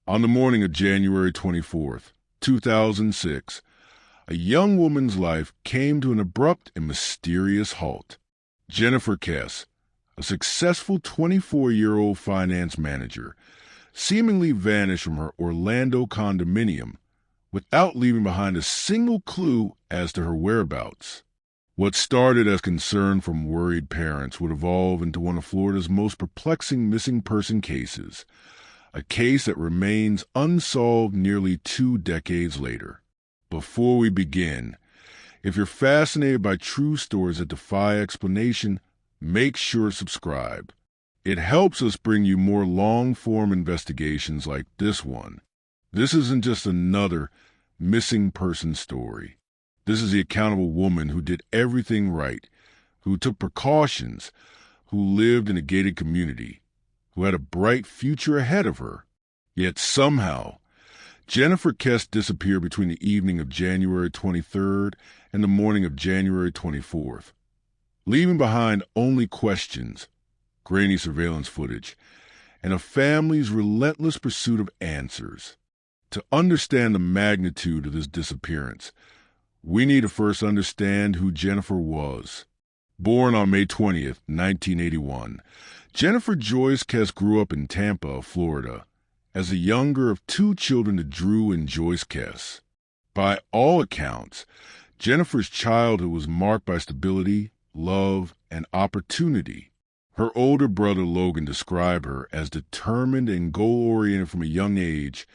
On the morning of January 24th, 2006, a young woman's life came to an abrupt and mysterious halt. Jennifer Kesse, a successful 24-year-old finance manager, seemingly vanished from her Orlando condominium without leaving behind a single clue as to her whereabouts. What started as concern from worried parents would evolve into one of Florida's most perplexing missing person cases, a case that remains unsolved nearly 2 decades later. Before we begin, if you're fascinated by true stories that defy explanation, make sure to subscribe. It helps us bring you more long-form investigations like this one. This isn't just another missing person story. This is the account of a woman who did everything right, who took precautions, who lived in a gated community, who had a bright future ahead of her. Yet somehow, Jennifer Kesse disappeared between the evening of January 23rd and the morning of January 24th, leaving behind only questions, grainy surveillance footage, and a family's relentless pursuit of answers. To understand the magnitude of this disappearance, we need to first understand who Jennifer was. Born on May 20th, 1981, Jennifer Joyce Kesse grew up in Tampa, Florida, as the younger of 2 children to Drew and Joyce Kesse. By all accounts, Jennifer's childhood was marked by stability, love, and opportunity. Her older brother Logan described her as determined and goal-oriented from a young age,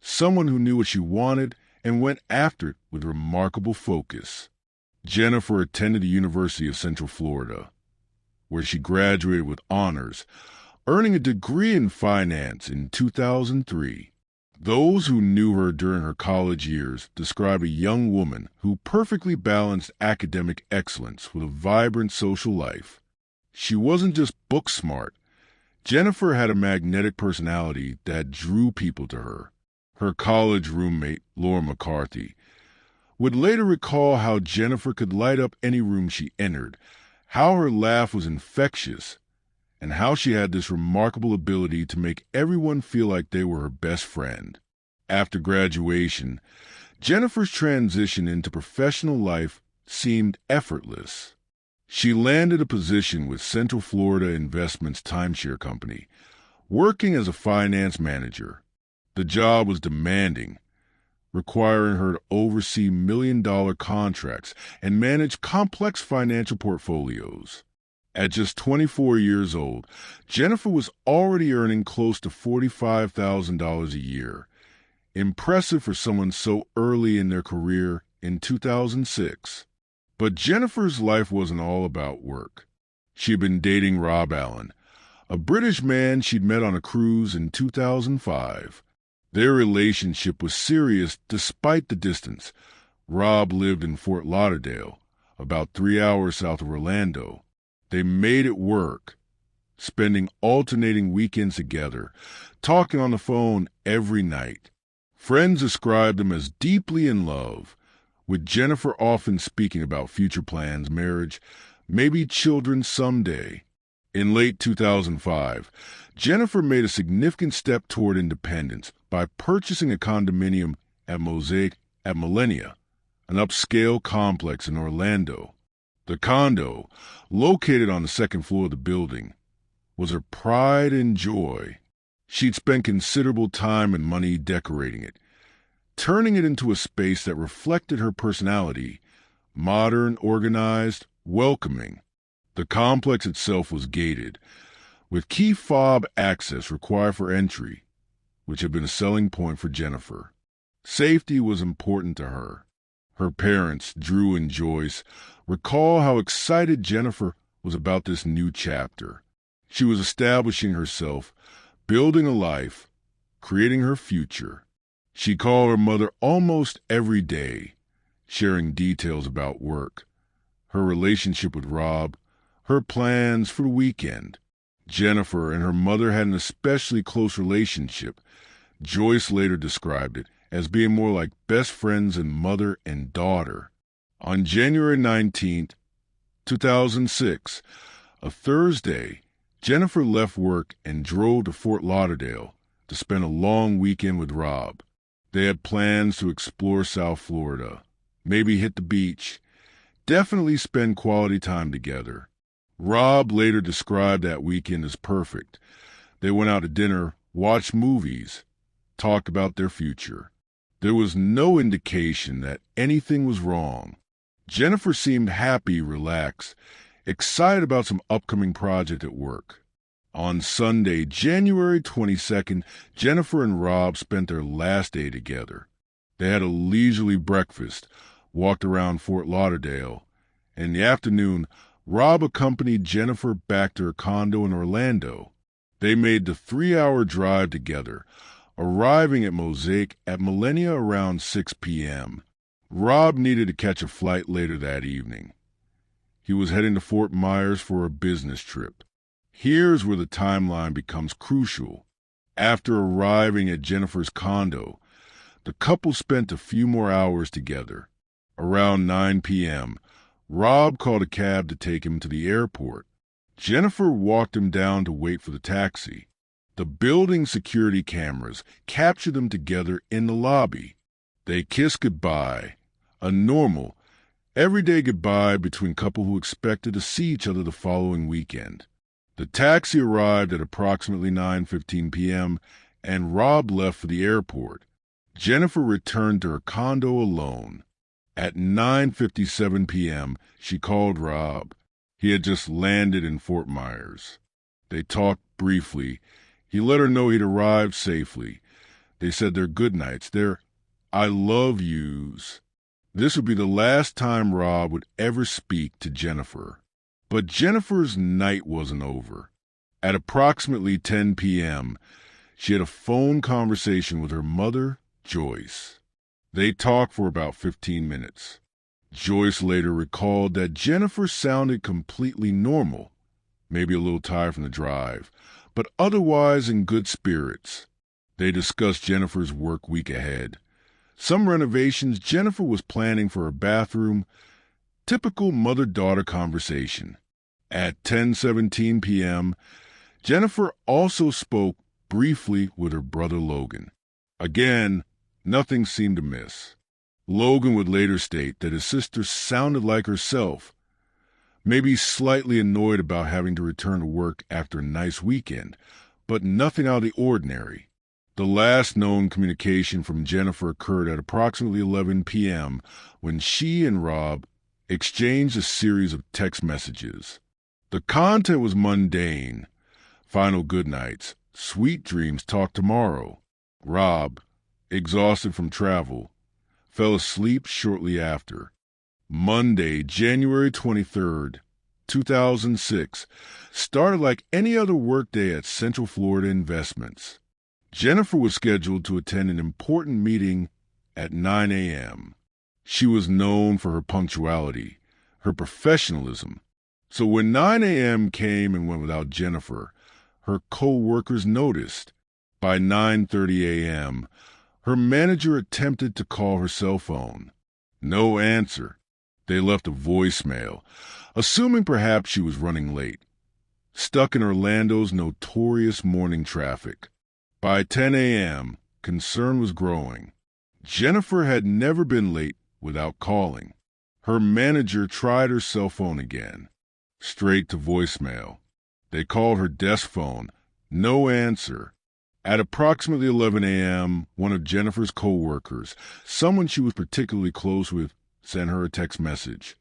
someone who knew what she wanted and went after it with remarkable focus. Jennifer attended the University of Central Florida, where she graduated with honors, earning a degree in finance in 2003. Those who knew her during her college years describe a young woman who perfectly balanced academic excellence with a vibrant social life. She wasn't just book smart. Jennifer had a magnetic personality that drew people to her. Her college roommate, Laura McCarthy, would later recall how Jennifer could light up any room she entered, how her laugh was infectious, and how she had this remarkable ability to make everyone feel like they were her best friend. After graduation, Jennifer's transition into professional life seemed effortless. She landed a position with Central Florida Investments Timeshare Company, working as a finance manager. The job was demanding, requiring her to oversee million-dollar contracts and manage complex financial portfolios. At just 24 years old, Jennifer was already earning close to $45,000 a year. Impressive for someone so early in their career in 2006. But Jennifer's life wasn't all about work. She'd been dating Rob Allen, a British man she'd met on a cruise in 2005. Their relationship was serious despite the distance. Rob lived in Fort Lauderdale, about 3 hours south of Orlando. They made it work, spending alternating weekends together, talking on the phone every night. Friends described them as deeply in love, with Jennifer often speaking about future plans, marriage, maybe children someday. In late 2005, Jennifer made a significant step toward independence by purchasing a condominium at Mosaic at Millenia, an upscale complex in Orlando. The condo, located on the second floor of the building, was her pride and joy. She'd spent considerable time and money decorating it, turning it into a space that reflected her personality, modern, organized, welcoming. The complex itself was gated, with key fob access required for entry, which had been a selling point for Jennifer. Safety was important to her. Her parents, Drew and Joyce, recall how excited Jennifer was about this new chapter. She was establishing herself, building a life, creating her future. She called her mother almost every day, sharing details about work, her relationship with Rob, her plans for the weekend. Jennifer and her mother had an especially close relationship. Joyce later described it as being more like best friends and mother and daughter. On January 19th, 2006, a Thursday, Jennifer left work and drove to Fort Lauderdale to spend a long weekend with Rob. They had plans to explore South Florida, maybe hit the beach, definitely spend quality time together. Rob later described that weekend as perfect. They went out to dinner, watched movies, talked about their future. There was no indication that anything was wrong. Jennifer seemed happy, relaxed, excited about some upcoming project at work. On Sunday, January 22nd, Jennifer and Rob spent their last day together. They had a leisurely breakfast, walked around Fort Lauderdale, and in the afternoon, Rob accompanied Jennifer back to her condo in Orlando. They made the 3-hour drive together, arriving at Mosaic at Millennia around 6 p.m. Rob needed to catch a flight later that evening. He was heading to Fort Myers for a business trip. Here's where the timeline becomes crucial. After arriving at Jennifer's condo, the couple spent a few more hours together. Around 9 p.m., Rob called a cab to take him to the airport. Jennifer walked him down to wait for the taxi. The building security cameras captured them together in the lobby. They kissed goodbye, a normal, everyday goodbye between a couple who expected to see each other the following weekend. The taxi arrived at approximately 9:15 p.m., and Rob left for the airport. Jennifer returned to her condo alone. At 9:57 p.m., she called Rob. He had just landed in Fort Myers. They talked briefly. He let her know he'd arrived safely. They said their goodnights, their I love yous. This would be the last time Rob would ever speak to Jennifer. But Jennifer's night wasn't over. At approximately 10 p.m., she had a phone conversation with her mother, Joyce. They talked for about 15 minutes. Joyce later recalled that Jennifer sounded completely normal, maybe a little tired from the drive, but otherwise in good spirits. They discussed Jennifer's work week ahead. Some renovations Jennifer was planning for her bathroom. Typical mother-daughter conversation. At 10:17 p.m., Jennifer also spoke briefly with her brother Logan. Again, nothing seemed amiss. Logan would later state that his sister sounded like herself, maybe slightly annoyed about having to return to work after a nice weekend, but nothing out of the ordinary. The last known communication from Jennifer occurred at approximately 11 p.m. when she and Rob exchanged a series of text messages. The content was mundane. Final goodnights, sweet dreams, talk tomorrow. Rob, exhausted from travel, fell asleep shortly after. Monday, January 23rd, 2006, started like any other workday at Central Florida Investments. Jennifer was scheduled to attend an important meeting at 9 a.m. She was known for her punctuality, her professionalism. So when 9 a.m. came and went without Jennifer, her co-workers noticed. By 9:30 a.m., her manager attempted to call her cell phone. No answer. They left a voicemail, assuming perhaps she was running late, stuck in Orlando's notorious morning traffic. By 10 a.m., concern was growing. Jennifer had never been late without calling. Her manager tried her cell phone again. Straight to voicemail. They called her desk phone. No answer. At approximately 11 a.m., one of Jennifer's co-workers, someone she was particularly close with, sent her a text message.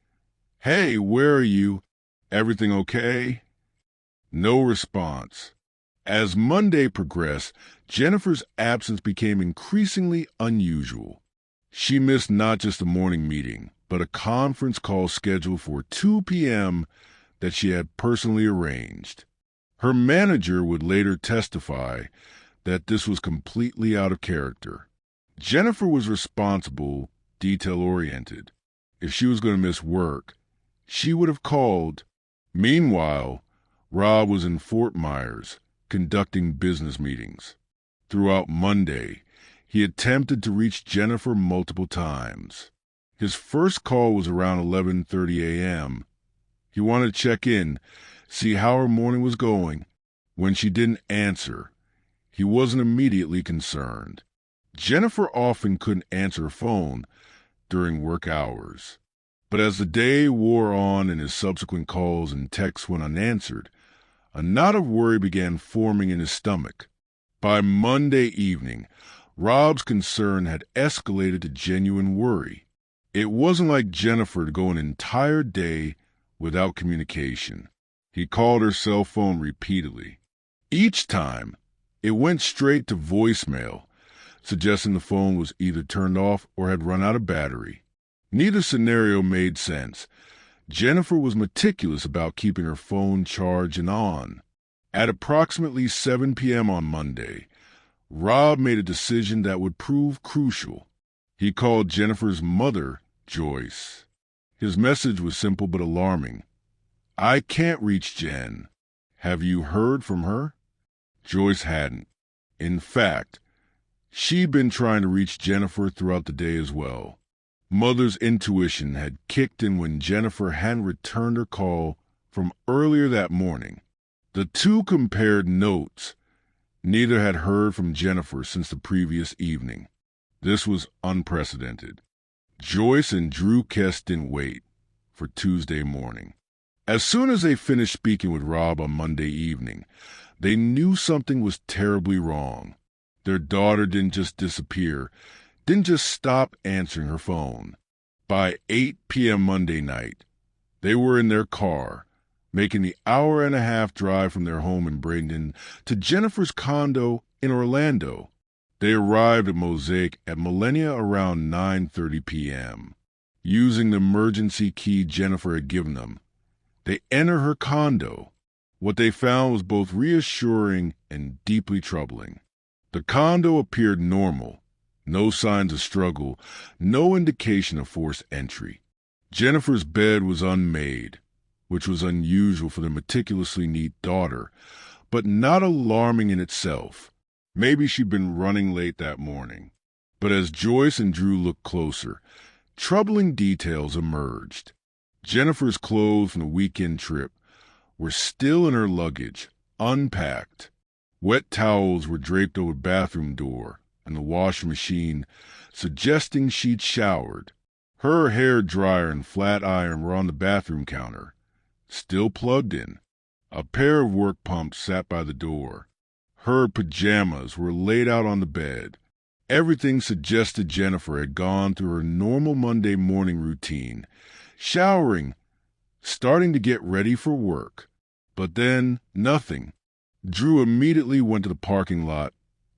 "Hey, where are you? Everything okay?" No response. As Monday progressed, Jennifer's absence became increasingly unusual. She missed not just a morning meeting, but a conference call scheduled for 2 p.m. that she had personally arranged. Her manager would later testify that this was completely out of character. Jennifer was responsible, detail-oriented. If she was going to miss work, she would have called. Meanwhile, Rob was in Fort Myers, conducting business meetings. Throughout Monday, he attempted to reach Jennifer multiple times. His first call was around 11:30 a.m. He wanted to check in, see how her morning was going. When she didn't answer, He wasn't immediately concerned. Jennifer often couldn't answer her phone during work hours. But as the day wore on and his subsequent calls and texts went unanswered, a knot of worry began forming in his stomach. By Monday evening, Rob's concern had escalated to genuine worry. It wasn't like Jennifer to go an entire day without communication. He called her cell phone repeatedly. Each time, it went straight to voicemail, suggesting the phone was either turned off or had run out of battery. Neither scenario made sense. Jennifer was meticulous about keeping her phone charged and on. At approximately 7 p.m. on Monday, Rob made a decision that would prove crucial. He called Jennifer's mother, Joyce. His message was simple but alarming. "I can't reach Jen. Have you heard from her?" Joyce hadn't. In fact, she'd been trying to reach Jennifer throughout the day as well. Mother's intuition had kicked in when Jennifer hadn't returned her call from earlier that morning. The two compared notes. Neither had heard from Jennifer since the previous evening. This was unprecedented. Joyce and Drew Kesse didn't wait for Tuesday morning. As soon as they finished speaking with Rob on Monday evening, they knew something was terribly wrong. Their daughter didn't just disappear, didn't just stop answering her phone. By 8 p.m. Monday night, they were in their car, making the hour-and-a-half drive from their home in Bradenton to Jennifer's condo in Orlando. They arrived at Mosaic at Millennia around 9:30 p.m. Using the emergency key Jennifer had given them, they entered her condo. What they found was both reassuring and deeply troubling. The condo appeared normal. No signs of struggle, no indication of forced entry. Jennifer's bed was unmade, which was unusual for their meticulously neat daughter, but not alarming in itself. Maybe she'd been running late that morning. But as Joyce and Drew looked closer, troubling details emerged. Jennifer's clothes from the weekend trip were still in her luggage, unpacked. Wet towels were draped over the bathroom door and the washing machine, suggesting she'd showered. Her hair dryer and flat iron were on the bathroom counter, still plugged in. A pair of work pumps sat by the door. Her pajamas were laid out on the bed. Everything suggested Jennifer had gone through her normal Monday morning routine, showering, starting to get ready for work. But then, nothing. Drew immediately went to the parking lot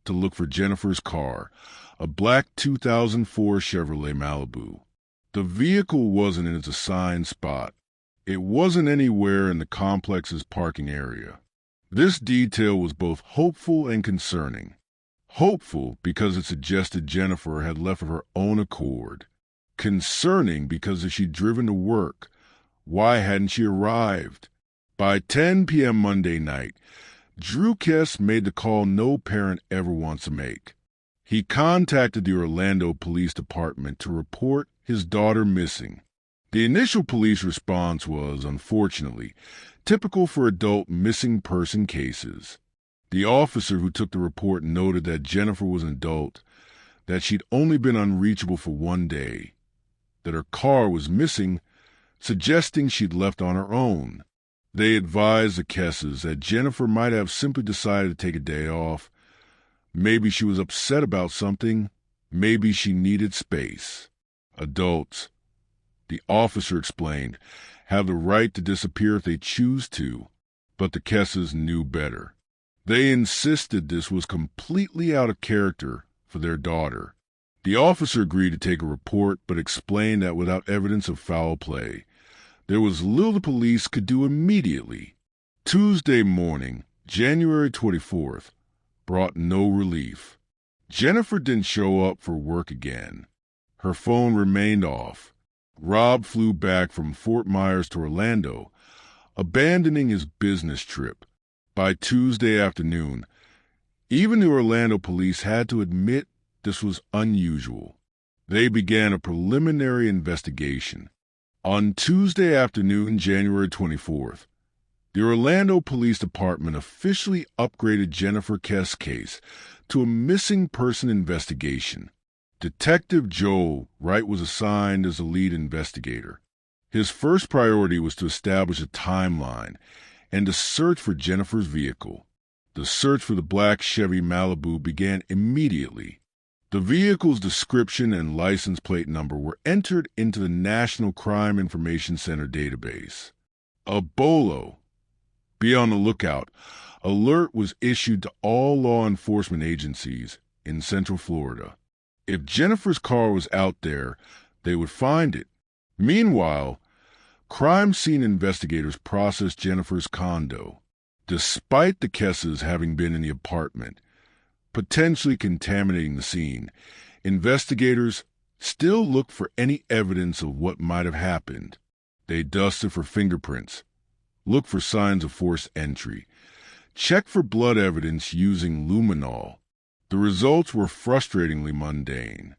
to look for Jennifer's car, a black 2004 Chevrolet Malibu. The vehicle wasn't in its assigned spot. It wasn't anywhere in the complex's parking area. This detail was both hopeful and concerning. Hopeful because it suggested Jennifer had left of her own accord. Concerning because if she'd driven to work, why hadn't she arrived? By 10 p.m. Monday night, Drew Kesse made the call no parent ever wants to make. He contacted the Orlando Police Department to report his daughter missing. The initial police response was, unfortunately, typical for adult missing person cases. The officer who took the report noted that Jennifer was an adult, that she'd only been unreachable for one day, that her car was missing, suggesting she'd left on her own. They advised the Kesses that Jennifer might have simply decided to take a day off. Maybe she was upset about something. Maybe she needed space. Adults, the officer explained, have the right to disappear if they choose to, but the Kesses knew better. They insisted this was completely out of character for their daughter. The officer agreed to take a report, but explained that without evidence of foul play, there was little the police could do immediately. Tuesday morning, January 24th, brought no relief. Jennifer didn't show up for work again. Her phone remained off. Rob flew back from Fort Myers to Orlando, abandoning his business trip. By Tuesday afternoon, even the Orlando police had to admit this was unusual. They began a preliminary investigation. On Tuesday afternoon, January 24th, The Orlando Police Department officially upgraded Jennifer Kesse's case to a missing person investigation. Detective Joel Wright was assigned as the lead investigator. His first priority was to establish a timeline and to search for Jennifer's vehicle. The search for the black Chevy Malibu began immediately. The vehicle's description and license plate number were entered into the National Crime Information Center database. A BOLO, be on the lookout, alert was issued to all law enforcement agencies in Central Florida. If Jennifer's car was out there, they would find it. Meanwhile, crime scene investigators processed Jennifer's condo. Despite the Kesses having been in the apartment, potentially contaminating the scene, investigators still looked for any evidence of what might have happened. They dusted for fingerprints, looked for signs of forced entry, checked for blood evidence using luminol. The results were frustratingly mundane.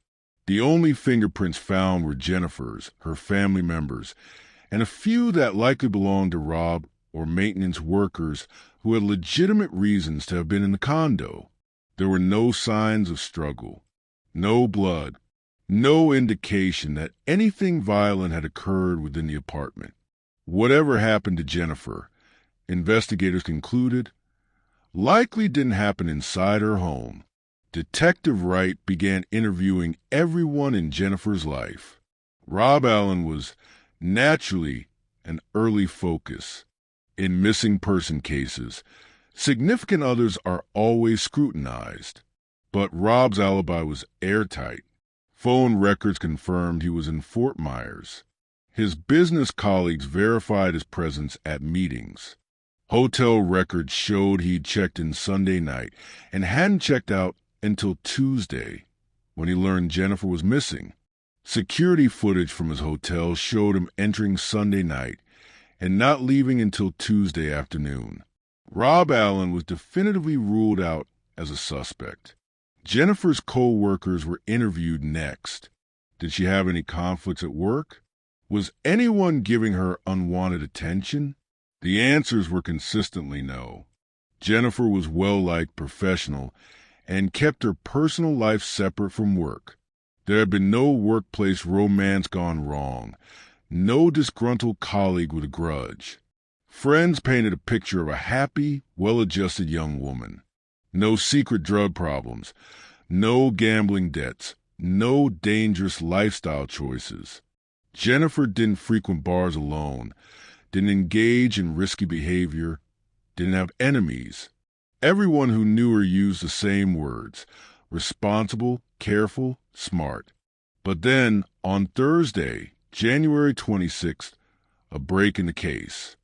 The only fingerprints found were Jennifer's, her family members, and a few that likely belonged to Rob or maintenance workers who had legitimate reasons to have been in the condo. There were no signs of struggle, no blood, no indication that anything violent had occurred within the apartment. Whatever happened to Jennifer, investigators concluded, likely didn't happen inside her home. Detective Wright began interviewing everyone in Jennifer's life. Rob Allen was naturally an early focus. In missing person cases, significant others are always scrutinized. But Rob's alibi was airtight. Phone records confirmed he was in Fort Myers. His business colleagues verified his presence at meetings. Hotel records showed he'd checked in Sunday night and hadn't checked out until Tuesday, when he learned Jennifer was missing. Security footage from his hotel showed him entering Sunday night and not leaving until Tuesday afternoon. Rob Allen was definitively ruled out as a suspect. Jennifer's co-workers were interviewed next. Did she have any conflicts at work? Was anyone giving her unwanted attention? The answers were consistently no. Jennifer was well-liked, professional, and kept her personal life separate from work. There had been no workplace romance gone wrong, no disgruntled colleague with a grudge. Friends painted a picture of a happy, well-adjusted young woman. No secret drug problems, no gambling debts, no dangerous lifestyle choices. Jennifer didn't frequent bars alone, didn't engage in risky behavior, didn't have enemies. Everyone who knew her used the same words: responsible, careful, smart. But then, on Thursday, January 26th, a break in the case.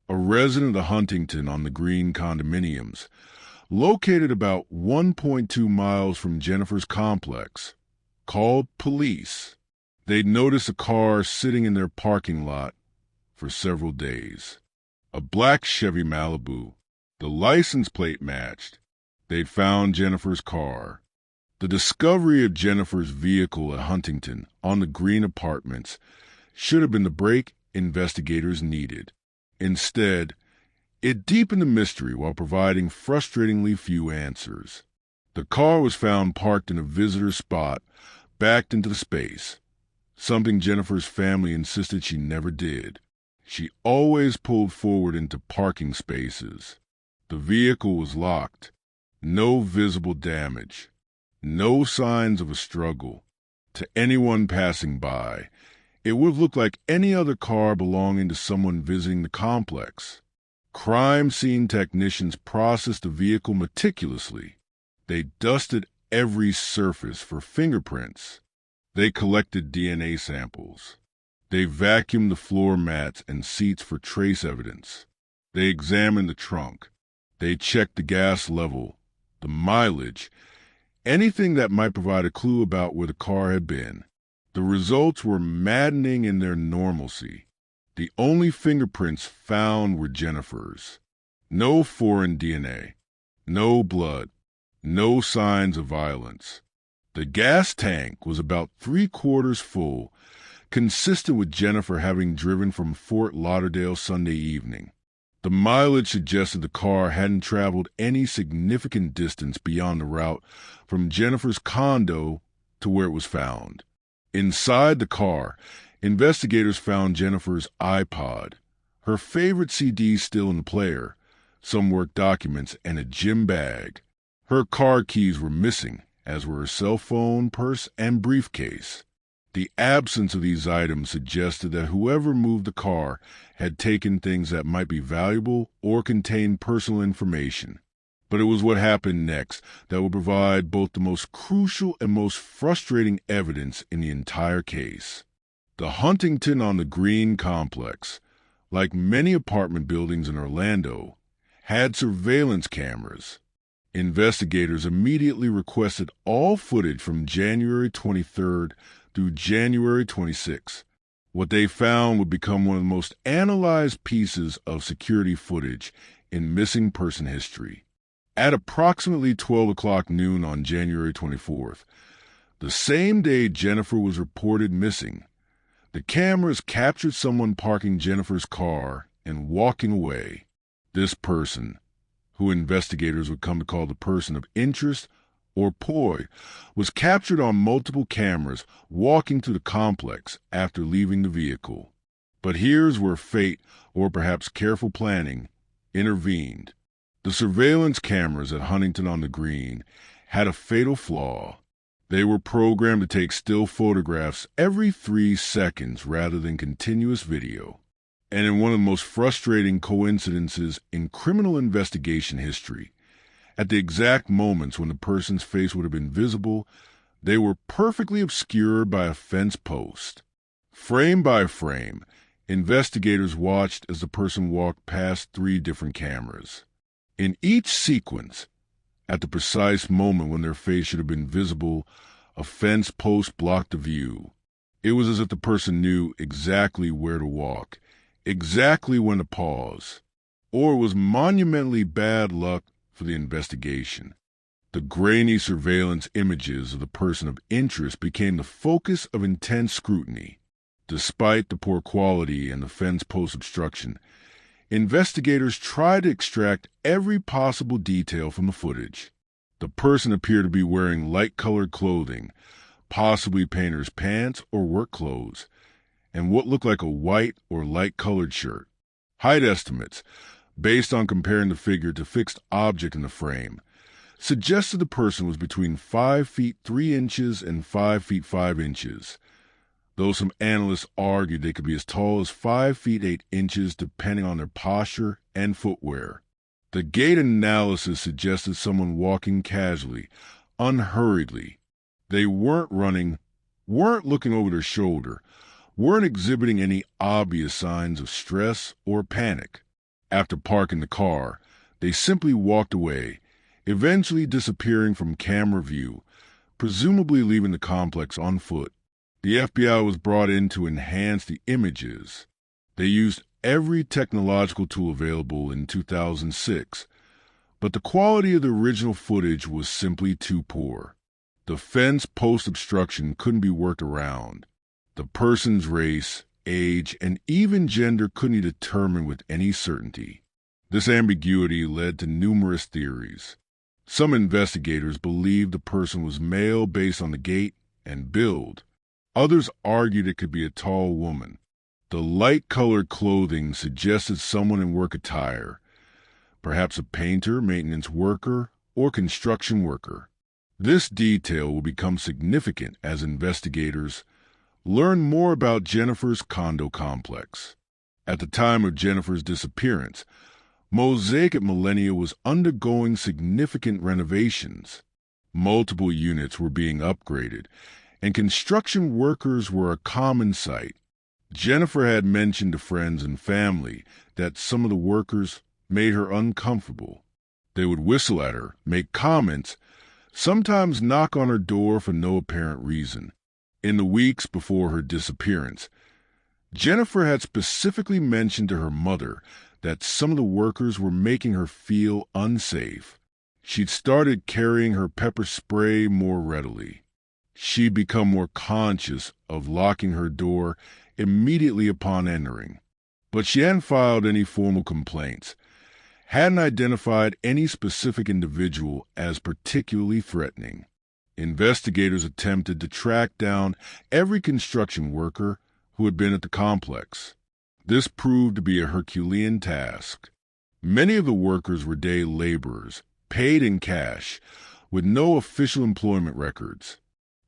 A resident of Huntington on the Green condominiums, located about 1.2 miles from Jennifer's complex, called police. They'd noticed a car sitting in their parking lot for several days. A black Chevy Malibu. The license plate matched. They'd found Jennifer's car. The discovery of Jennifer's vehicle at Huntington on the Green apartments should have been the break investigators needed. Instead, it deepened the mystery while providing frustratingly few answers. The car was found parked in a visitor spot, backed into the space, something Jennifer's family insisted she never did. She always pulled forward into parking spaces. The vehicle was locked. No visible damage. No signs of a struggle. To anyone passing by, it would have looked like any other car belonging to someone visiting the complex. Crime scene technicians processed the vehicle meticulously. They dusted every surface for fingerprints. They collected DNA samples. They vacuumed the floor mats and seats for trace evidence. They examined the trunk. They checked the gas level, the mileage, anything that might provide a clue about where the car had been. The results were maddening in their normalcy. The only fingerprints found were Jennifer's. No foreign DNA, no blood, no signs of violence. The gas tank was about 3/4 full, consistent with Jennifer having driven from Fort Lauderdale Sunday evening. The mileage suggested the car hadn't traveled any significant distance beyond the route from Jennifer's condo to where it was found. Inside the car, investigators found Jennifer's iPod, her favorite CD still in the player, some work documents, and a gym bag. Her car keys were missing, as were her cell phone, purse, and briefcase. The absence of these items suggested that whoever moved the car had taken things that might be valuable or contain personal information. But it was what happened next that would provide both the most crucial and most frustrating evidence in the entire case. The Huntington on the Green complex, like many apartment buildings in Orlando, had surveillance cameras. Investigators immediately requested all footage from January 23rd through January 26th. What they found would become one of the most analyzed pieces of security footage in missing person history. At approximately 12 o'clock noon on January 24th, the same day Jennifer was reported missing, the cameras captured someone parking Jennifer's car and walking away. This person, who investigators would come to call the person of interest or poi, was captured on multiple cameras walking through the complex after leaving the vehicle. But here's where fate, or perhaps careful planning, intervened. The surveillance cameras at Huntington on the Green had a fatal flaw. They were programmed to take still photographs every 3 seconds rather than continuous video. And in one of the most frustrating coincidences in criminal investigation history, at the exact moments when the person's face would have been visible, they were perfectly obscured by a fence post. Frame by frame, investigators watched as the person walked past 3 different cameras. In each sequence, at the precise moment when their face should have been visible, a fence post blocked the view. It was as if the person knew exactly where to walk, exactly when to pause, or it was monumentally bad luck for the investigation. The grainy surveillance images of the person of interest became the focus of intense scrutiny. Despite the poor quality and the fence post obstruction, investigators tried to extract every possible detail from the footage. The person appeared to be wearing light-colored clothing, possibly painter's pants or work clothes, and what looked like a white or light-colored shirt. Height estimates, based on comparing the figure to fixed object in the frame, suggested the person was between 5 feet 3 inches and 5 feet 5 inches, though some analysts argued they could be as tall as 5 feet 8 inches depending on their posture and footwear. The gait analysis suggested someone walking casually, unhurriedly. They weren't running, weren't looking over their shoulder, weren't exhibiting any obvious signs of stress or panic. After parking the car, they simply walked away, eventually disappearing from camera view, presumably leaving the complex on foot. The FBI was brought in to enhance the images. They used every technological tool available in 2006, but the quality of the original footage was simply too poor. The fence post obstruction couldn't be worked around. The person's race, age, and even gender couldn't be determined with any certainty. This ambiguity led to numerous theories. Some investigators believed the person was male based on the gait and build. Others argued it could be a tall woman. The light-colored clothing suggested someone in work attire, perhaps a painter, maintenance worker, or construction worker. This detail will become significant as investigators learn more about Jennifer's condo complex. At the time of Jennifer's disappearance, Mosaic at Millennia was undergoing significant renovations. Multiple units were being upgraded, and construction workers were a common sight. Jennifer had mentioned to friends and family that some of the workers made her uncomfortable. They would whistle at her, make comments, sometimes knock on her door for no apparent reason. In the weeks before her disappearance, Jennifer had specifically mentioned to her mother that some of the workers were making her feel unsafe. She'd started carrying her pepper spray more readily. She'd become more conscious of locking her door immediately upon entering. but she hadn't filed any formal complaints, hadn't identified any specific individual as particularly threatening. Investigators attempted to track down every construction worker who had been at the complex. This proved to be a Herculean task. Many of the workers were day laborers, paid in cash, with no official employment records.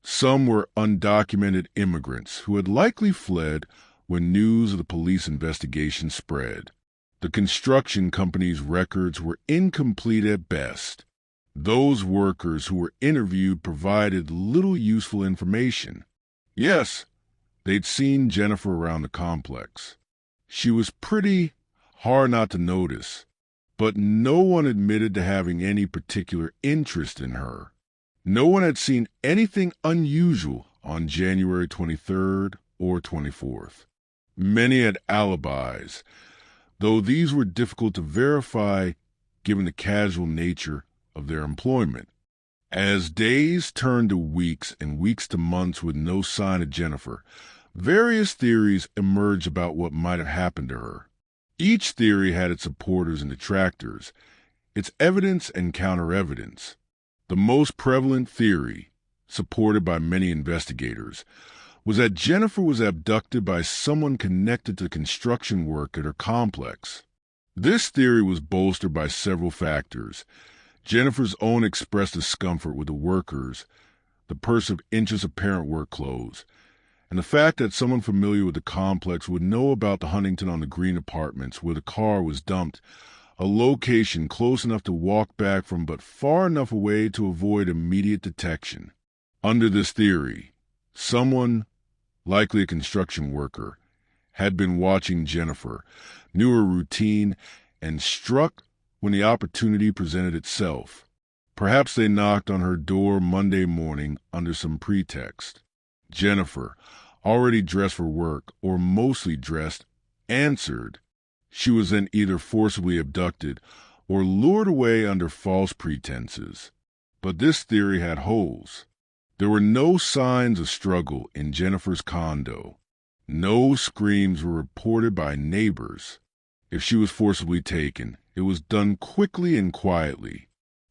Some were undocumented immigrants who had likely fled when news of the police investigation spread. The construction company's records were incomplete at best. Those workers who were interviewed provided little useful information. Yes, they'd seen Jennifer around the complex. She was pretty, hard not to notice, but no one admitted to having any particular interest in her. No one had seen anything unusual on January 23rd or 24th. Many had alibis, though these were difficult to verify given the casual nature of their employment. As days turned to weeks and weeks to months with no sign of Jennifer, various theories emerged about what might have happened to her. Each theory had its supporters and detractors, its evidence and counter-evidence. The most prevalent theory, supported by many investigators, was that Jennifer was abducted by someone connected to construction work at her complex. This theory was bolstered by several factors: Jennifer's own expressed discomfort with the workers, the purse of inches of parent work clothes, and the fact that someone familiar with the complex would know about the Huntington-on-the-Green apartments where the car was dumped, a location close enough to walk back from but far enough away to avoid immediate detection. Under this theory, someone, likely a construction worker, had been watching Jennifer, knew her routine, and struck when the opportunity presented itself. Perhaps they knocked on her door Monday morning under some pretext. Jennifer, already dressed for work, or mostly dressed, answered. She was then either forcibly abducted or lured away under false pretenses. But this theory had holes. There were no signs of struggle in Jennifer's condo. No screams were reported by neighbors. If she was forcibly taken, it was done quickly and quietly.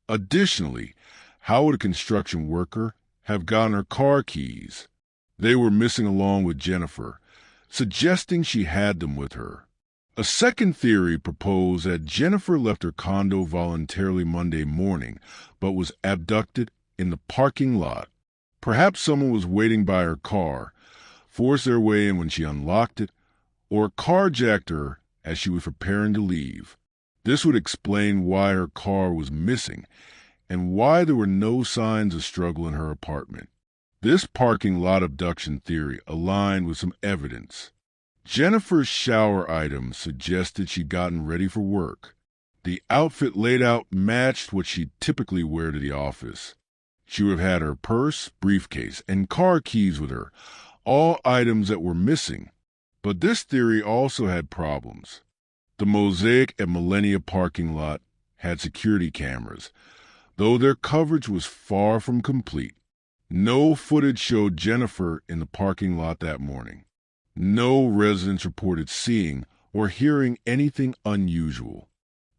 Additionally, how would a construction worker have gotten her car keys? They were missing along with Jennifer, suggesting she had them with her. A second theory proposed that Jennifer left her condo voluntarily Monday morning, but was abducted in the parking lot. Perhaps someone was waiting by her car, forced their way in when she unlocked it, or carjacked her as she was preparing to leave. This would explain why her car was missing and why there were no signs of struggle in her apartment. This parking lot abduction theory aligned with some evidence. Jennifer's shower items suggested she'd gotten ready for work. The outfit laid out matched what she'd typically wear to the office. She would have had her purse, briefcase, and car keys with her, all items that were missing. But this theory also had problems. The Mosaic at Millennia parking lot had security cameras, though their coverage was far from complete. No footage showed Jennifer in the parking lot that morning. No residents reported seeing or hearing anything unusual.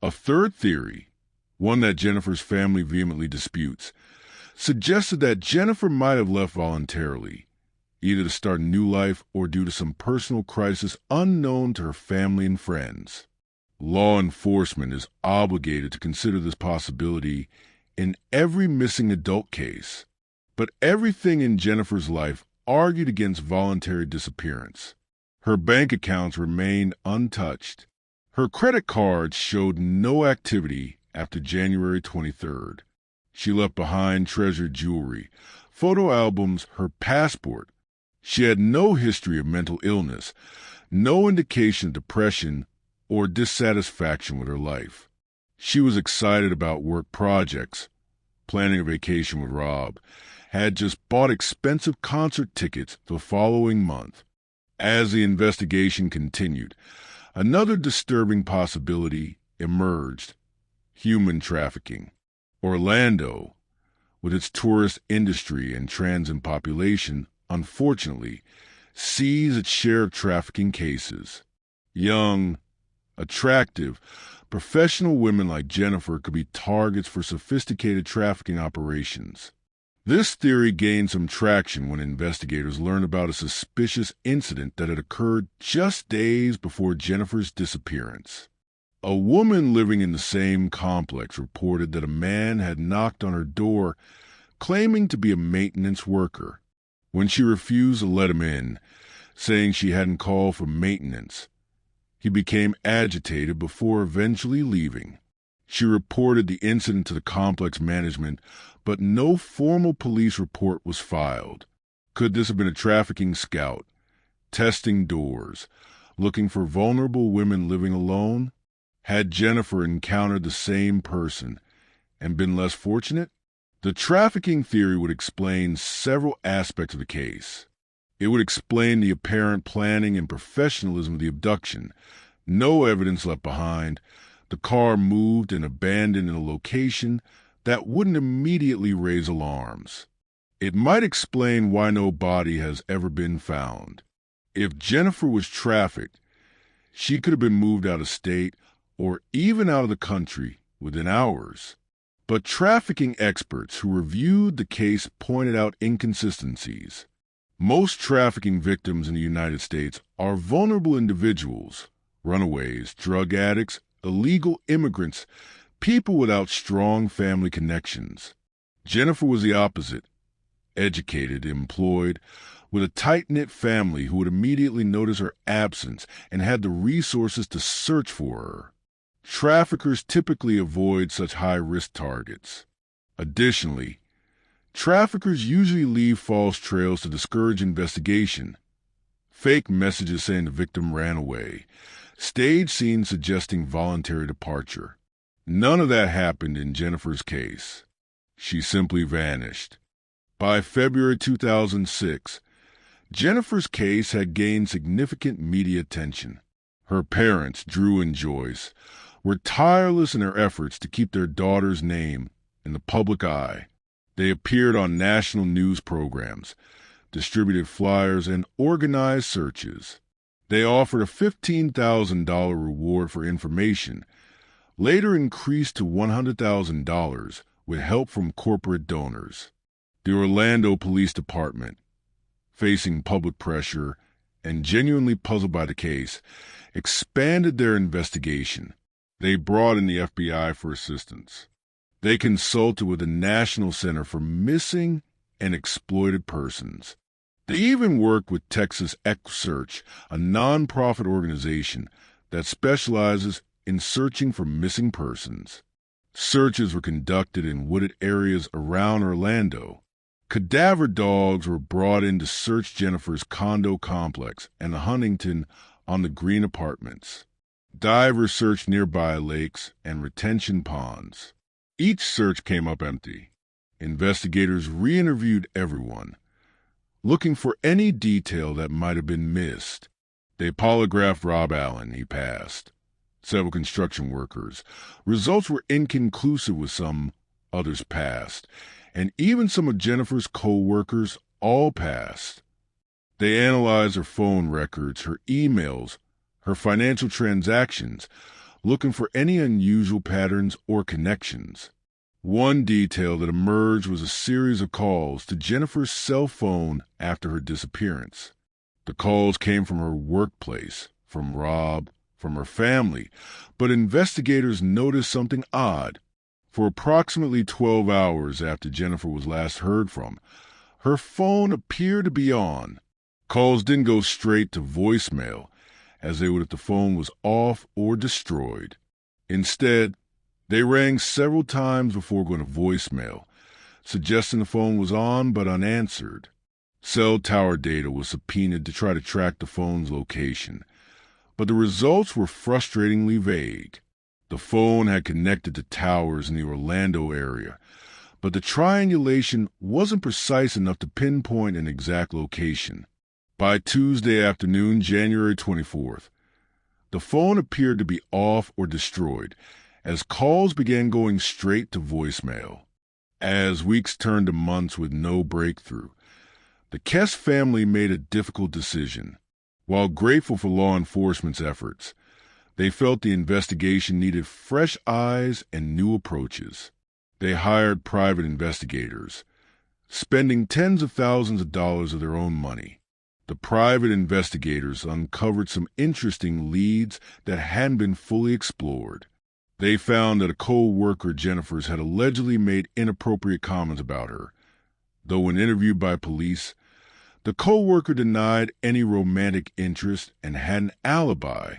A third theory, one that Jennifer's family vehemently disputes, suggested that Jennifer might have left voluntarily, either to start a new life or due to some personal crisis unknown to her family and friends. Law enforcement is obligated to consider this possibility in every missing adult case, but everything in Jennifer's life argued against voluntary disappearance. Her bank accounts remained untouched. Her credit cards showed no activity after January 23rd. She left behind treasured jewelry, photo albums, her passport. She had no history of mental illness, no indication of depression or dissatisfaction with her life. She was excited about work projects, planning a vacation with Rob, had just bought expensive concert tickets the following month. As the investigation continued, another disturbing possibility emerged: human trafficking. Orlando, with its tourist industry and transient population, unfortunately, sees its share of trafficking cases. Young, attractive, professional women like Jennifer could be targets for sophisticated trafficking operations. This theory gained some traction when investigators learned about a suspicious incident that had occurred just days before Jennifer's disappearance. A woman living in the same complex reported that a man had knocked on her door, claiming to be a maintenance worker. When she refused to let him in, saying she hadn't called for maintenance, he became agitated before eventually leaving. She reported the incident to the complex management, but no formal police report was filed. Could this have been a trafficking scout, testing doors, looking for vulnerable women living alone? Had Jennifer encountered the same person and been less fortunate? The trafficking theory would explain several aspects of the case. It would explain the apparent planning and professionalism of the abduction, no evidence left behind, the car moved and abandoned in a location that wouldn't immediately raise alarms. It might explain why no body has ever been found. If Jennifer was trafficked, she could have been moved out of state or even out of the country within hours. But trafficking experts who reviewed the case pointed out inconsistencies. Most trafficking victims in the United States are vulnerable individuals, runaways, drug addicts, illegal immigrants, people without strong family connections. Jennifer was the opposite. Educated, employed, with a tight-knit family who would immediately notice her absence and had the resources to search for her. Traffickers typically avoid such high-risk targets. Additionally, traffickers usually leave false trails to discourage investigation. Fake messages saying the victim ran away, stage scenes suggesting voluntary departure. None of that happened in Jennifer's case. She simply vanished. By February 2006, Jennifer's case had gained significant media attention. Her parents, Drew and Joyce, were tireless in their efforts to keep their daughter's name in the public eye. They appeared on national news programs, distributed flyers, and organized searches. They offered a $15,000 reward for information, later increased to $100,000 with help from corporate donors. The Orlando Police Department, facing public pressure and genuinely puzzled by the case, expanded their investigation. They brought in the FBI for assistance. They consulted with the National Center for Missing and Exploited Persons. They even worked with Texas EquuSearch, a nonprofit organization that specializes in searching for missing persons. Searches were conducted in wooded areas around Orlando. Cadaver dogs were brought in to search Jennifer's condo complex and the Huntington on the Green Apartments. Divers searched nearby lakes and retention ponds. Each search came up empty. Investigators re-interviewed everyone, looking for any detail that might have been missed. They polygraphed Rob Allen. He passed. Several construction workers. Results were inconclusive with some, others passed. And even some of Jennifer's co-workers all passed. They analyzed her phone records, her emails, her financial transactions, looking for any unusual patterns or connections. One detail that emerged was a series of calls to Jennifer's cell phone after her disappearance. The calls came from her workplace, from Rob, from her family, but investigators noticed something odd. For approximately 12 hours after Jennifer was last heard from, her phone appeared to be on. Calls didn't go straight to voicemail, as they would if the phone was off or destroyed. Instead, they rang several times before going to voicemail, suggesting the phone was on but unanswered. Cell tower data was subpoenaed to try to track the phone's location, but the results were frustratingly vague. The phone had connected to towers in the Orlando area, but the triangulation wasn't precise enough to pinpoint an exact location. By Tuesday afternoon, January 24th, the phone appeared to be off or destroyed, as calls began going straight to voicemail. As weeks turned to months with no breakthrough, the Kesse family made a difficult decision. While grateful for law enforcement's efforts, they felt the investigation needed fresh eyes and new approaches. They hired private investigators, spending tens of thousands of dollars of their own money. The private investigators uncovered some interesting leads that hadn't been fully explored. They found that a co-worker of Jennifer's had allegedly made inappropriate comments about her. Though when interviewed by police, the co-worker denied any romantic interest and had an alibi.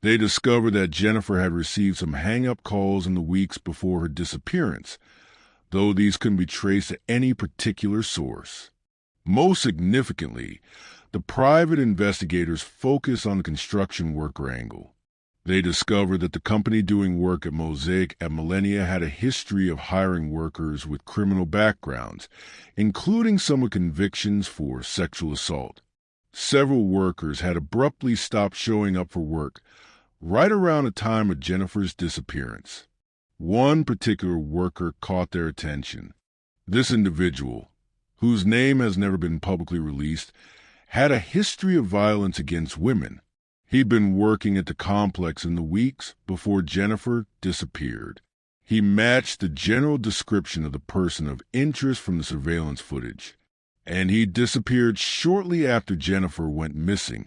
They discovered that Jennifer had received some hang-up calls in the weeks before her disappearance, though these couldn't be traced to any particular source. Most significantly, the private investigators focused on the construction worker angle. They discovered that the company doing work at Mosaic at Millennia had a history of hiring workers with criminal backgrounds, including some with convictions for sexual assault. Several workers had abruptly stopped showing up for work right around the time of Jennifer's disappearance. One particular worker caught their attention. This individual, whose name has never been publicly released, had a history of violence against women. He'd been working at the complex in the weeks before Jennifer disappeared. He matched the general description of the person of interest from the surveillance footage, and he disappeared shortly after Jennifer went missing,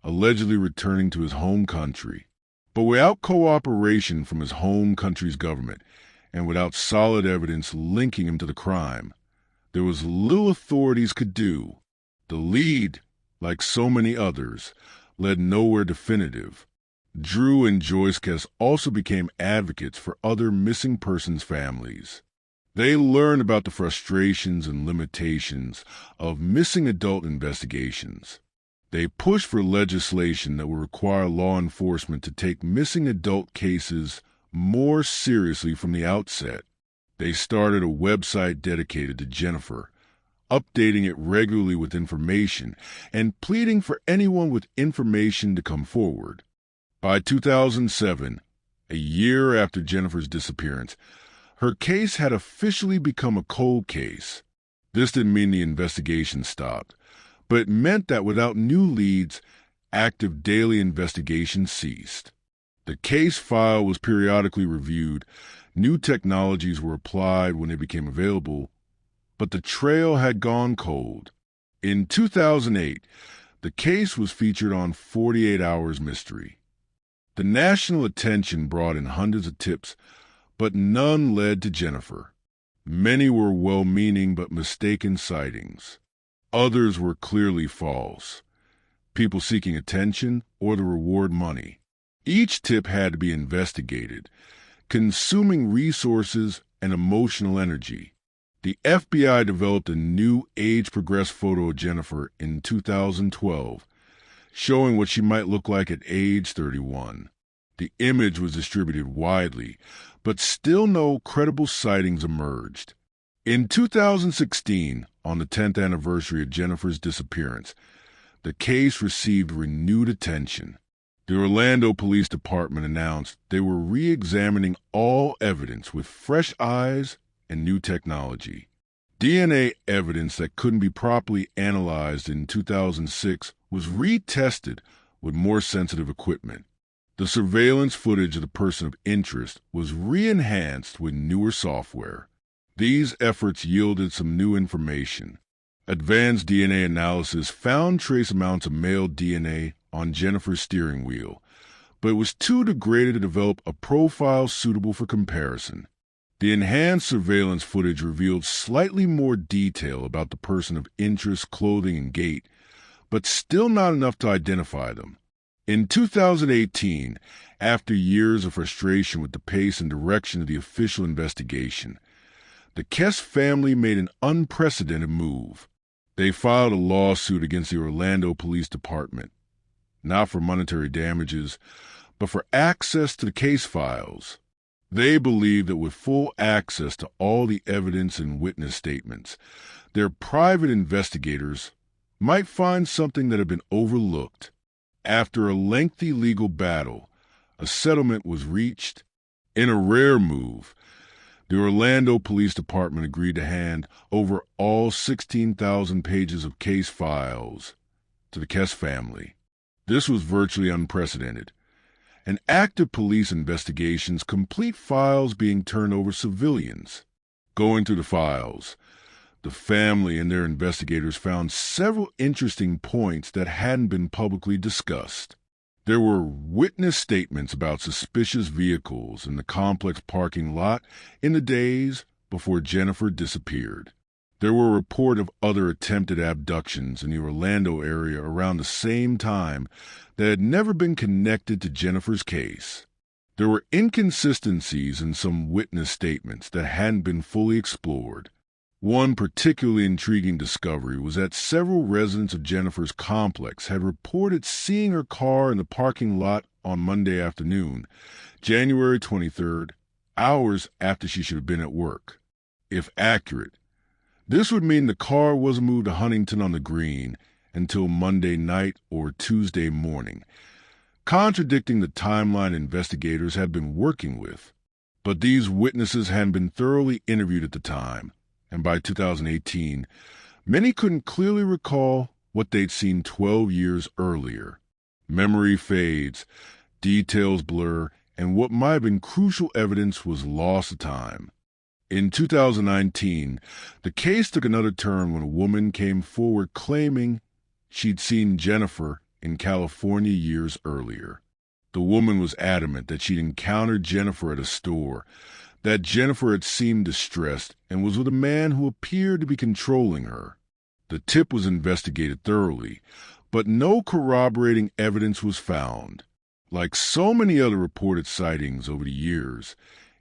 allegedly returning to his home country. But without cooperation from his home country's government, and without solid evidence linking him to the crime, there was little authorities could do. The lead, like so many others, led nowhere definitive. Drew and Joyce Kesse also became advocates for other missing persons' families. They learned about the frustrations and limitations of missing adult investigations. They pushed for legislation that would require law enforcement to take missing adult cases more seriously from the outset. They started a website dedicated to Jennifer, updating it regularly with information and pleading for anyone with information to come forward. By 2007, a year after Jennifer's disappearance, her case had officially become a cold case. This didn't mean the investigation stopped, but it meant that without new leads, active daily investigation ceased. The case file was periodically reviewed, new technologies were applied when they became available, but the trail had gone cold. In 2008, the case was featured on 48 Hours Mystery. The national attention brought in hundreds of tips, but none led to Jennifer. Many were well-meaning but mistaken sightings. Others were clearly false, people seeking attention or the reward money. Each tip had to be investigated, consuming resources and emotional energy. The FBI developed a new age-progressed photo of Jennifer in 2012, showing what she might look like at age 31. The image was distributed widely, but still no credible sightings emerged. In 2016, on the 10th anniversary of Jennifer's disappearance, the case received renewed attention. The Orlando Police Department announced they were re-examining all evidence with fresh eyes and new technology. DNA evidence that couldn't be properly analyzed in 2006 was retested with more sensitive equipment. The surveillance footage of the person of interest was re-enhanced with newer software. These efforts yielded some new information. Advanced DNA analysis found trace amounts of male DNA on Jennifer's steering wheel, but it was too degraded to develop a profile suitable for comparison. The enhanced surveillance footage revealed slightly more detail about the person of interest, clothing, and gait, but still not enough to identify them. In 2018, after years of frustration with the pace and direction of the official investigation, the Kesse family made an unprecedented move. They filed a lawsuit against the Orlando Police Department, not for monetary damages, but for access to the case files. They believed that with full access to all the evidence and witness statements, their private investigators might find something that had been overlooked. After a lengthy legal battle, a settlement was reached. In a rare move, the Orlando Police Department agreed to hand over all 16,000 pages of case files to the Kesse family. This was virtually unprecedented. And active police investigations, complete files being turned over civilians. Going through the files, the family and their investigators found several interesting points that hadn't been publicly discussed. There were witness statements about suspicious vehicles in the complex parking lot in the days before Jennifer disappeared. There were reports of other attempted abductions in the Orlando area around the same time that had never been connected to Jennifer's case. There were inconsistencies in some witness statements that hadn't been fully explored. One particularly intriguing discovery was that several residents of Jennifer's complex had reported seeing her car in the parking lot on Monday afternoon, January 23rd, hours after she should have been at work. If accurate, this would mean the car wasn't moved to Huntington on the Green until Monday night or Tuesday morning, contradicting the timeline investigators had been working with. But these witnesses hadn't been thoroughly interviewed at the time, and by 2018, many couldn't clearly recall what they'd seen 12 years earlier. Memory fades, details blur, and what might have been crucial evidence was lost to time. In 2019, the case took another turn when a woman came forward claiming she'd seen Jennifer in California years earlier. The woman was adamant that she'd encountered Jennifer at a store, that Jennifer had seemed distressed and was with a man who appeared to be controlling her. The tip was investigated thoroughly, but no corroborating evidence was found. Like so many other reported sightings over the years,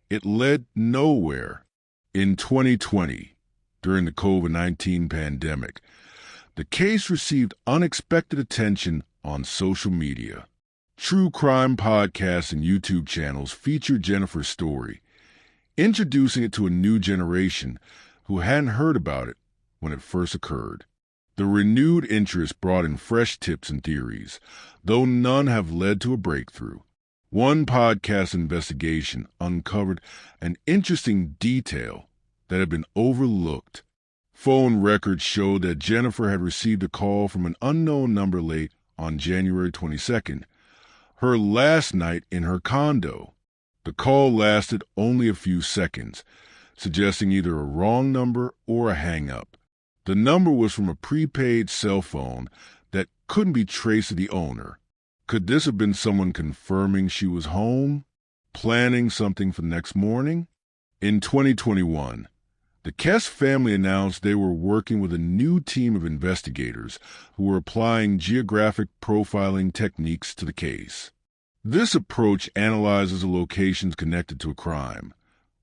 it led nowhere. In 2020, during the COVID-19 pandemic, the case received unexpected attention on social media. True crime podcasts and YouTube channels featured Jennifer's story, introducing it to a new generation who hadn't heard about it when it first occurred. The renewed interest brought in fresh tips and theories, though none have led to a breakthrough. One podcast investigation uncovered an interesting detail that had been overlooked. Phone records showed that Jennifer had received a call from an unknown number late on January 22nd, her last night in her condo. The call lasted only a few seconds, suggesting either a wrong number or a hang-up. The number was from a prepaid cell phone that couldn't be traced to the owner. Could this have been someone confirming she was home, planning something for the next morning? In 2021, the Kesse family announced they were working with a new team of investigators who were applying geographic profiling techniques to the case. This approach analyzes the locations connected to a crime,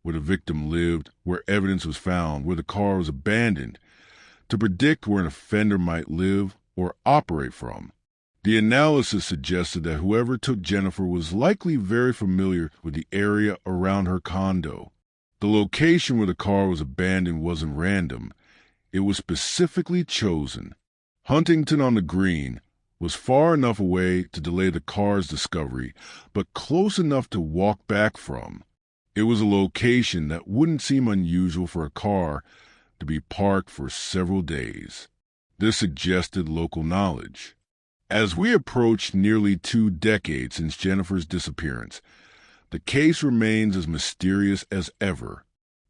where the victim lived, where evidence was found, where the car was abandoned, to predict where an offender might live or operate from. The analysis suggested that whoever took Jennifer was likely very familiar with the area around her condo. The location where the car was abandoned wasn't random. It was specifically chosen. Huntington on the Green was far enough away to delay the car's discovery, but close enough to walk back from. It was a location that wouldn't seem unusual for a car to be parked for several days. This suggested local knowledge. As we approach nearly 2 decades since Jennifer's disappearance, the case remains as mysterious as ever.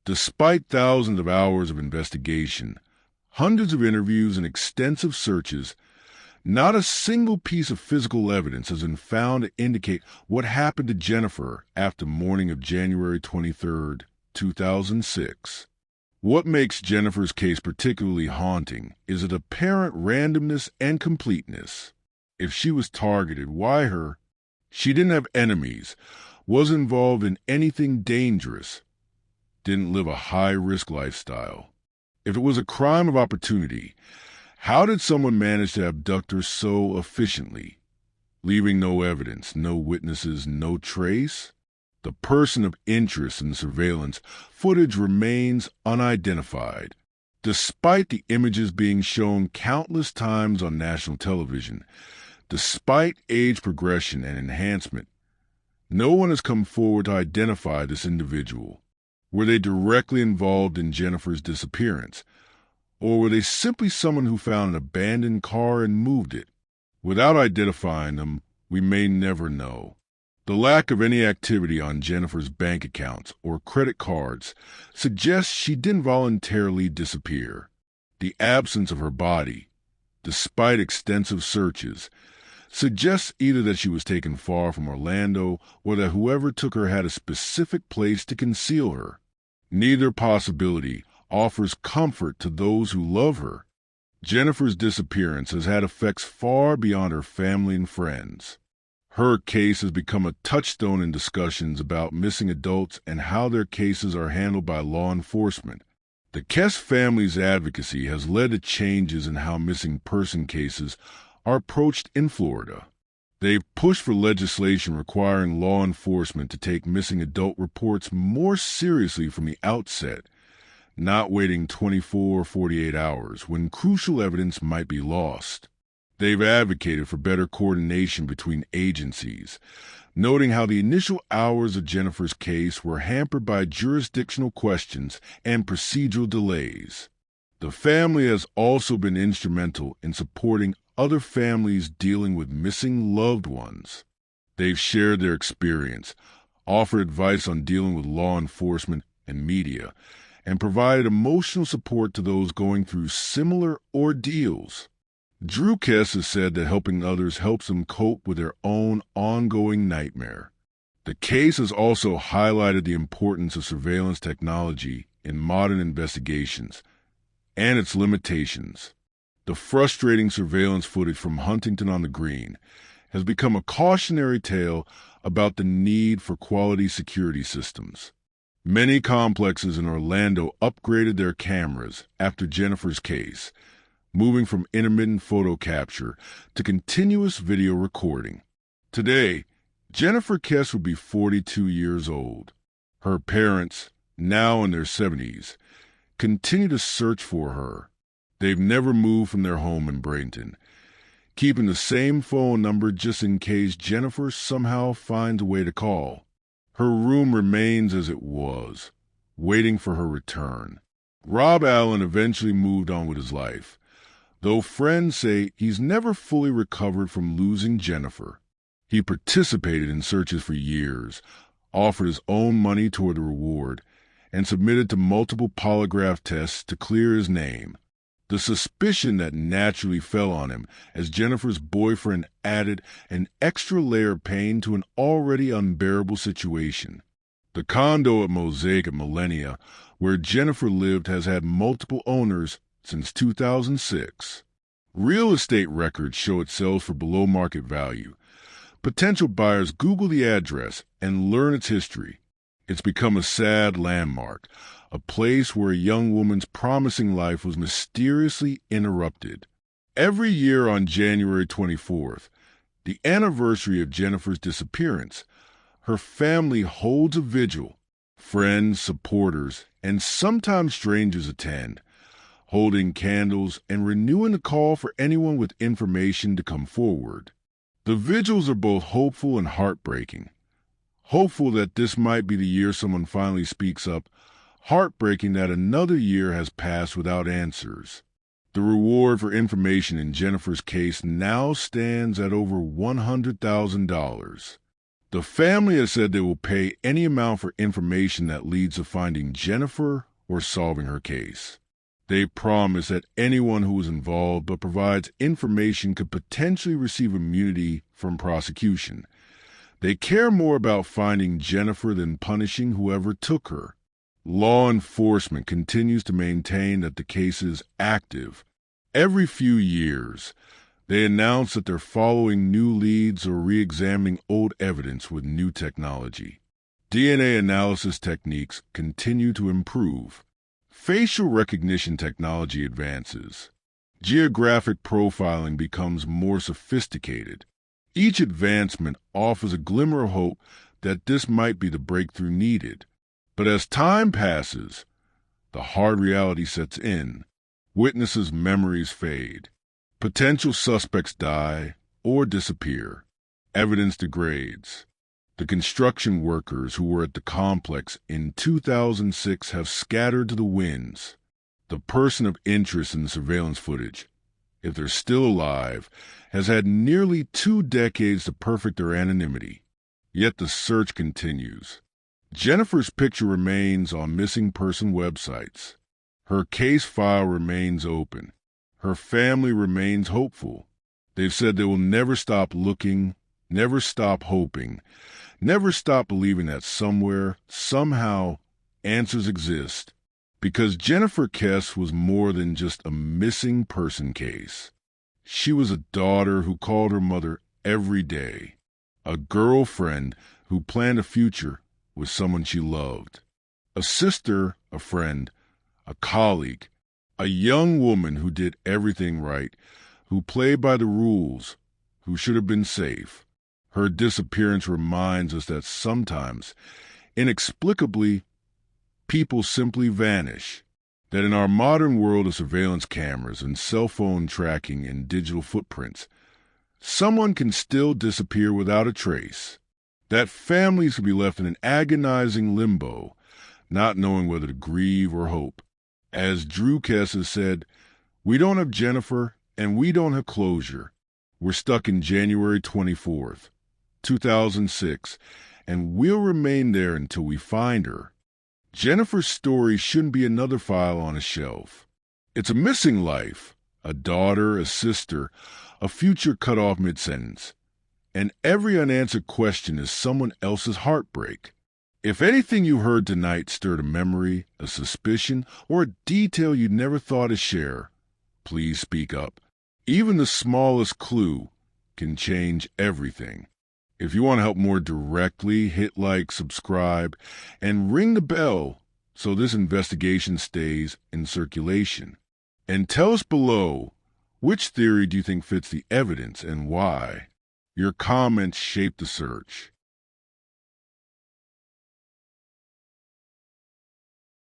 Despite thousands of hours of investigation, hundreds of interviews and extensive searches, not a single piece of physical evidence has been found to indicate what happened to Jennifer after the morning of January 23, 2006. What makes Jennifer's case particularly haunting is its apparent randomness and completeness. If she was targeted, why her? She didn't have enemies, wasn't involved in anything dangerous, didn't live a high-risk lifestyle. If it was a crime of opportunity, how did someone manage to abduct her so efficiently, leaving no evidence, no witnesses, no trace? The person of interest in the surveillance footage remains unidentified. Despite the images being shown countless times on national television, despite age progression and enhancement, no one has come forward to identify this individual. Were they directly involved in Jennifer's disappearance? Or were they simply someone who found an abandoned car and moved it? Without identifying them, we may never know. The lack of any activity on Jennifer's bank accounts or credit cards suggests she didn't voluntarily disappear. The absence of her body, despite extensive searches, suggests either that she was taken far from Orlando or that whoever took her had a specific place to conceal her. Neither possibility offers comfort to those who love her. Jennifer's disappearance has had effects far beyond her family and friends. Her case has become a touchstone in discussions about missing adults and how their cases are handled by law enforcement. The Kesse family's advocacy has led to changes in how missing person cases are approached in Florida. They've pushed for legislation requiring law enforcement to take missing adult reports more seriously from the outset, not waiting 24 or 48 hours when crucial evidence might be lost. They've advocated for better coordination between agencies, noting how the initial hours of Jennifer's case were hampered by jurisdictional questions and procedural delays. The family has also been instrumental in supporting other families dealing with missing loved ones. They've shared their experience, offered advice on dealing with law enforcement and media, and provided emotional support to those going through similar ordeals. Drew Kesse has said that helping others helps them cope with their own ongoing nightmare. The case has also highlighted the importance of surveillance technology in modern investigations and its limitations. The frustrating surveillance footage from Huntington on the Green has become a cautionary tale about the need for quality security systems. Many complexes in Orlando upgraded their cameras after Jennifer's case, moving from intermittent photo capture to continuous video recording. Today, Jennifer Kesse would be 42 years old. Her parents, now in their 70s, continue to search for her. They've never moved from their home in Bradenton, keeping the same phone number just in case Jennifer somehow finds a way to call. Her room remains as it was, waiting for her return. Rob Allen eventually moved on with his life, though friends say he's never fully recovered from losing Jennifer. He participated in searches for years, offered his own money toward the reward, and submitted to multiple polygraph tests to clear his name. The suspicion that naturally fell on him as Jennifer's boyfriend added an extra layer of pain to an already unbearable situation. The condo at Mosaic at Millennia, where Jennifer lived, has had multiple owners since 2006. Real estate records show it sells for below market value. Potential buyers Google the address and learn its history. It's become a sad landmark, a place where a young woman's promising life was mysteriously interrupted. Every year on January 24th, the anniversary of Jennifer's disappearance, her family holds a vigil. Friends, supporters, and sometimes strangers attend, holding candles and renewing the call for anyone with information to come forward. The vigils are both hopeful and heartbreaking. Hopeful that this might be the year someone finally speaks up, heartbreaking that another year has passed without answers. The reward for information in Jennifer's case now stands at over $100,000. The family has said they will pay any amount for information that leads to finding Jennifer or solving her case. They promise that anyone who is involved but provides information could potentially receive immunity from prosecution. They care more about finding Jennifer than punishing whoever took her. Law enforcement continues to maintain that the case is active. Every few years, they announce that they're following new leads or re-examining old evidence with new technology. DNA analysis techniques continue to improve. Facial recognition technology advances. Geographic profiling becomes more sophisticated. Each advancement offers a glimmer of hope that this might be the breakthrough needed. But as time passes, the hard reality sets in. Witnesses' memories fade. Potential suspects die or disappear. Evidence degrades. The construction workers who were at the complex in 2006 have scattered to the winds. The person of interest in the surveillance footage, if they're still alive, has had nearly 2 decades to perfect their anonymity. Yet the search continues. Jennifer's picture remains on missing person websites. Her case file remains open. Her family remains hopeful. They've said they will never stop looking, never stop hoping, never stop believing that somewhere, somehow, answers exist. Because Jennifer Kesse was more than just a missing person case. She was a daughter who called her mother every day, a girlfriend who planned a future with someone she loved, a sister, a friend, a colleague, a young woman who did everything right, who played by the rules, who should have been safe. Her disappearance reminds us that sometimes, inexplicably, people simply vanish, that in our modern world of surveillance cameras and cell phone tracking and digital footprints, someone can still disappear without a trace, that families can be left in an agonizing limbo, not knowing whether to grieve or hope. As Drew Kesse said, we don't have Jennifer and we don't have closure. We're stuck in January 24th, 2006, and we'll remain there until we find her. Jennifer's story shouldn't be another file on a shelf. It's a missing life, a daughter, a sister, a future cut off mid-sentence. And every unanswered question is someone else's heartbreak. If anything you heard tonight stirred a memory, a suspicion, or a detail you'd never thought to share, please speak up. Even the smallest clue can change everything. If you want to help more directly, hit like, subscribe, and ring the bell so this investigation stays in circulation. And tell us below, which theory do you think fits the evidence and why? Your comments shape the search.